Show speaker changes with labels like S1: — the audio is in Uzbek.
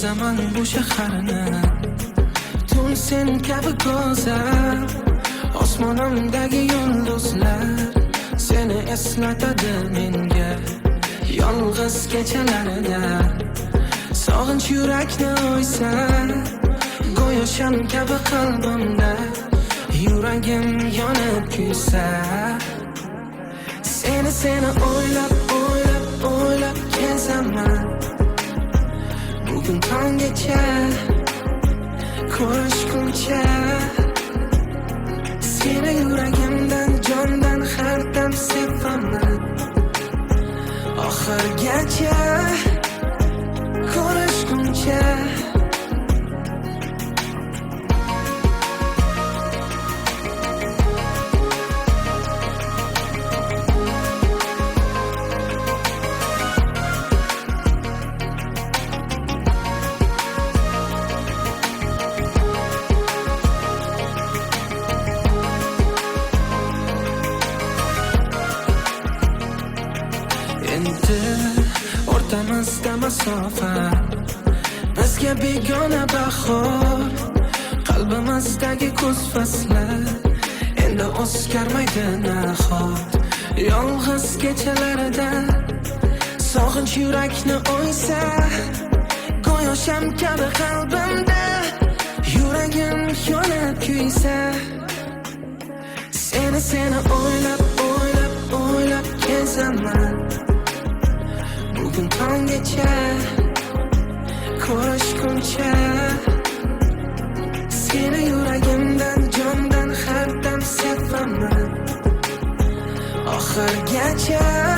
S1: kezaman bu shaharni, tun sen kabi go'zal. Osmonimdagi yulduzlar seni eslatadi menga yolg'iz kechalarida. Sog'inch yurakni o'ysa, go'yo sham kabi qalbimda yuragim yonib kuysa. Seni o'ylab kezaman bugun tonggacha, ko'rishguncha. Seni yuragimdan, jondan har dam sevaman. Oxirgacha, ko'rishguncha. Endi o'rtamizda masofa, bizga begona bahor. Qalbimizdagi kuz fasli endi o'zgarmaydi nahot. Yolg'iz kechalarida sog'inch yurakni o'ysa, go'yo sham kabi qalbimda yuragim yonib kuysa. Seni o'ylab kezaman bugun tonggacha, ko'rishguncha. Seni yuragimdan, jondan har dam sevaman. Oxirgacha.